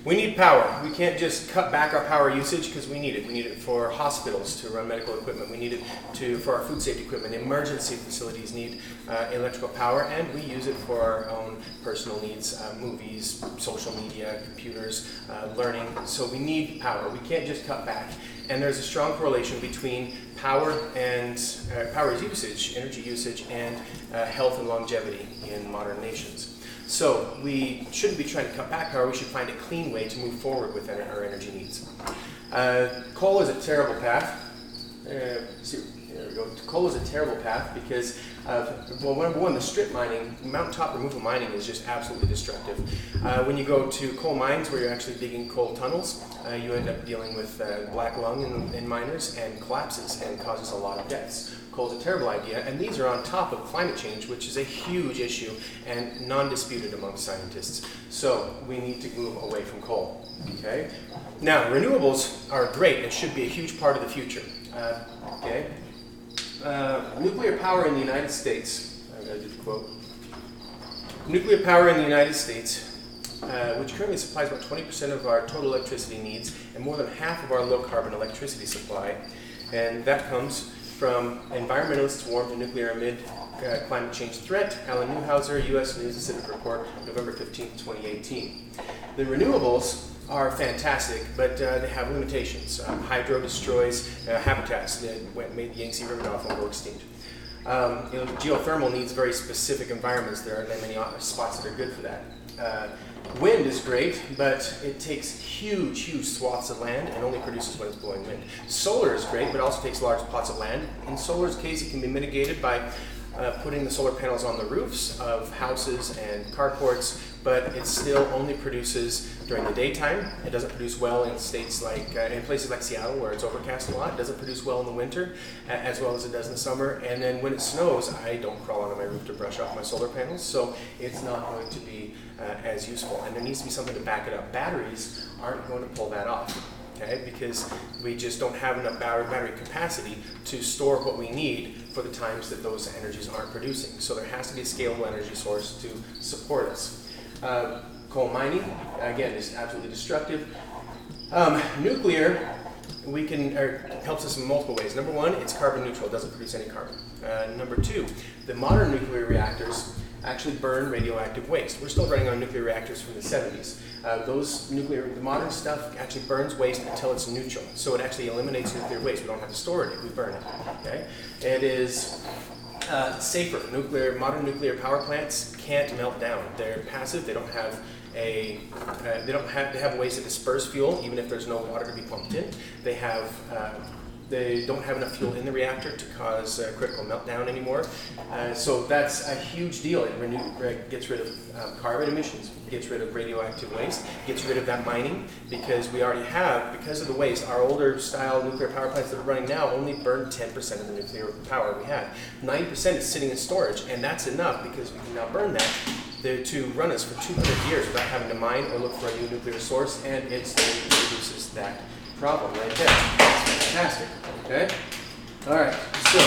We need power. We can't just cut back our power usage because we need it. We need it for hospitals to run medical equipment. We need it for our food safety equipment. Emergency facilities need electrical power, and we use it for our own personal needs, movies, social media, computers, learning. So we need power. We can't just cut back. And there's a strong correlation between power and power usage, energy usage, and health and longevity in modern nations. So we shouldn't be trying to cut back power. We should find a clean way to move forward with our energy needs. Coal is a terrible path. There we go. Coal is a terrible path because, well, number one, the strip mining, mountaintop removal mining is just absolutely destructive. When you go to coal mines where you're actually digging coal tunnels, you end up dealing with black lung in miners and collapses and causes a lot of deaths. Coal is a terrible idea, and these are on top of climate change, which is a huge issue and non-disputed among scientists. So we need to move away from coal. Okay. Now, renewables are great and should be a huge part of the future. Okay. Nuclear power in the United States. I'm going to do the quote. Nuclear power in the United States, which currently supplies about 20% of our total electricity needs and more than half of our low-carbon electricity supply, and that comes from environmentalists warned of nuclear amid climate change threat, Alan Newhouser, U.S. News and Civic Report, November 15, 2018. The renewables are fantastic, but they have limitations. Hydro destroys habitats that made the Yangtze River Dolphin go extinct. Geothermal needs very specific environments. There aren't many spots that are good for that. Wind is great, but it takes huge swaths of land and only produces when it's blowing wind. Solar is great, but also takes large plots of land. In solar's case, it can be mitigated by putting the solar panels on the roofs of houses and carports, but it still only produces during the daytime. It doesn't produce well in states like, in places like Seattle where it's overcast a lot. It doesn't produce well in the winter as well as it does in the summer. And then when it snows, I don't crawl onto my roof to brush off my solar panels, so it's not going to be as useful. And there needs to be something to back it up. Batteries aren't going to pull that off. Okay, because we just don't have enough battery capacity to store what we need for the times that those energies aren't producing. So there has to be a scalable energy source to support us. Coal mining, again, is absolutely destructive. Nuclear helps us in multiple ways. Number one, it's carbon neutral, it doesn't produce any carbon. Number two, the modern nuclear reactors actually burn radioactive waste. We're still running on nuclear reactors from the 70s. The modern stuff actually burns waste until it's neutral. So it actually eliminates nuclear waste. We don't have to store it, we burn it. Okay? It is safer. Modern nuclear power plants can't melt down. They're passive. They don't have they have ways to disperse fuel, even if there's no water to be pumped in. They don't have enough fuel in the reactor to cause critical meltdown anymore. So that's a huge deal. It gets rid of carbon emissions, gets rid of radioactive waste, gets rid of that mining, because we already have, because of the waste, our older style nuclear power plants that are running now only burn 10% of the nuclear power we had. 90% is sitting in storage, and that's enough because we can now burn that to run us for 200 years without having to mine or look for a new nuclear source, and it reduces that problem right there. That's fantastic. Okay? All right. So,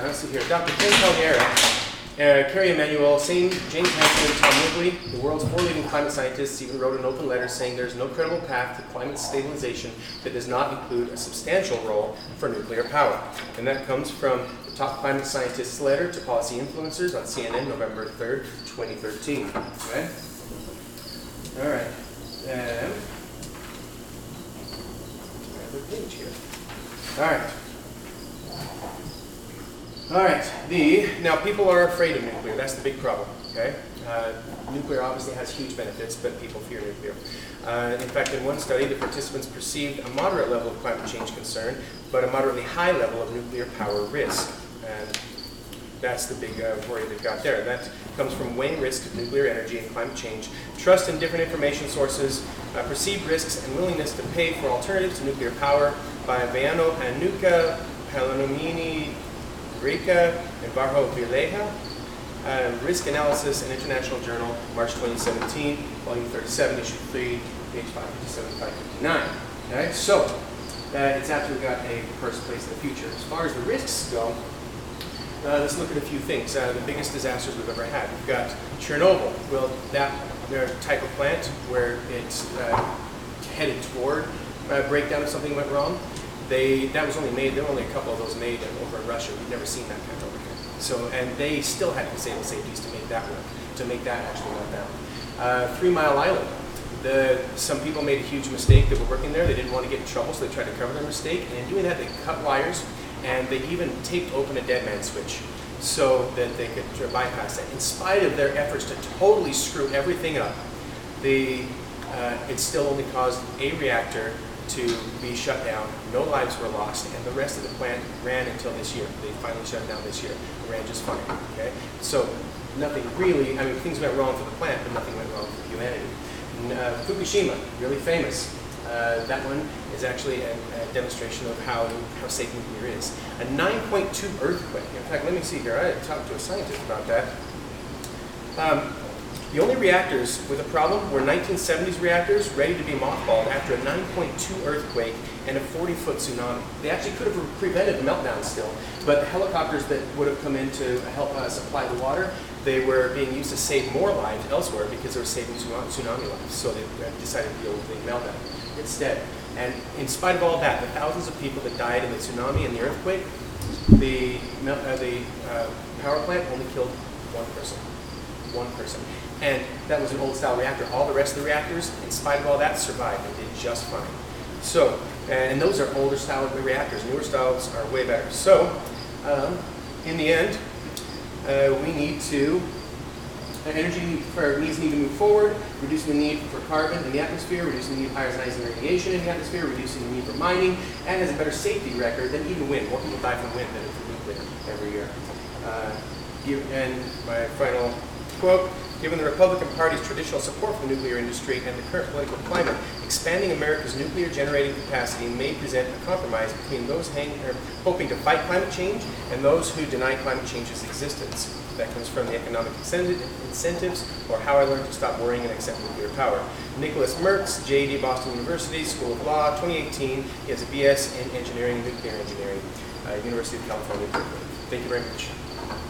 let's see here. Dr. Ken Caldeira, Kerry Emanuel, James Hansen, Tom Nibley, the world's 4 leading climate scientists, even wrote an open letter saying there's no credible path to climate stabilization that does not include a substantial role for nuclear power. And that comes from the Top Climate Scientists letter to policy influencers on CNN, November 3rd, 2013. Okay? All right. Page here. All right. Now people are afraid of nuclear. That's the big problem. Okay. Nuclear obviously has huge benefits, but people fear nuclear. In fact, in one study, the participants perceived a moderate level of climate change concern, but a moderately high level of nuclear power risk. And that's the big worry they've got there. That comes from weighing risk of nuclear energy and climate change, trust in different information sources, perceived risks, and willingness to pay for alternatives to nuclear power by Vaiano Hanuka, Palonomini Rica, and Barjo Vileja. Risk Analysis in International Journal, March 2017, volume 37, issue 3, page 557, 559. Okay, so it's absolutely got a first place in the future. As far as the risks go, let's look at a few things. The biggest disasters we've ever had. We've got Chernobyl. Well, that type of plant where it's headed toward breakdown if something went wrong. That was only made, there were only a couple of those made over in Russia. We've never seen that kind over here. So, and they still had to disable safeties to make that work, to make that actually melt down. 3 Mile Island. Some people made a huge mistake that were working there. They didn't want to get in trouble, so they tried to cover their mistake. And in doing that, they cut wires, and they even taped open a dead man switch so that they could bypass that. In spite of their efforts to totally screw everything up, it still only caused a reactor to be shut down. No lives were lost, and the rest of the plant ran until this year. They finally shut it down this year. It ran just fine. Okay, so nothing really. I mean, things went wrong for the plant, but nothing went wrong for humanity. Fukushima, really famous. That one is actually a demonstration of how safe nuclear is. A 9.2 earthquake. In fact, let me see here. I talked to a scientist about that. The only reactors with a problem were 1970s reactors ready to be mothballed after a 9.2 earthquake and a 40-foot tsunami. They actually could have prevented the meltdown still, but the helicopters that would have come in to help supply the water, they were being used to save more lives elsewhere because they were saving tsunami lives, so they decided to deal with the meltdown instead. And in spite of all that, the thousands of people that died in the tsunami and the earthquake, the power plant only killed one person. One person. And that was an old style reactor. All the rest of the reactors, in spite of all that, survived and did just fine. So, and those are older style reactors. Newer styles are way better. So, in the end, we need to, energy needs need to move forward, reducing the need for carbon in the atmosphere, reducing the need for ionizing radiation in the atmosphere, reducing the need for mining, and has a better safety record than even wind. More people die from wind than from nuclear every year. And my final quote, given the Republican Party's traditional support for the nuclear industry and the current political climate, expanding America's nuclear generating capacity may present a compromise between those hoping to fight climate change and those who deny climate change's existence. That comes from the Economic Incentives, or How I Learned to Stop Worrying and Accept Nuclear Power. Nicholas Mertz, JD Boston University, School of Law, 2018. He has a BS in Engineering, Nuclear Engineering, University of California, Berkeley. Thank you very much.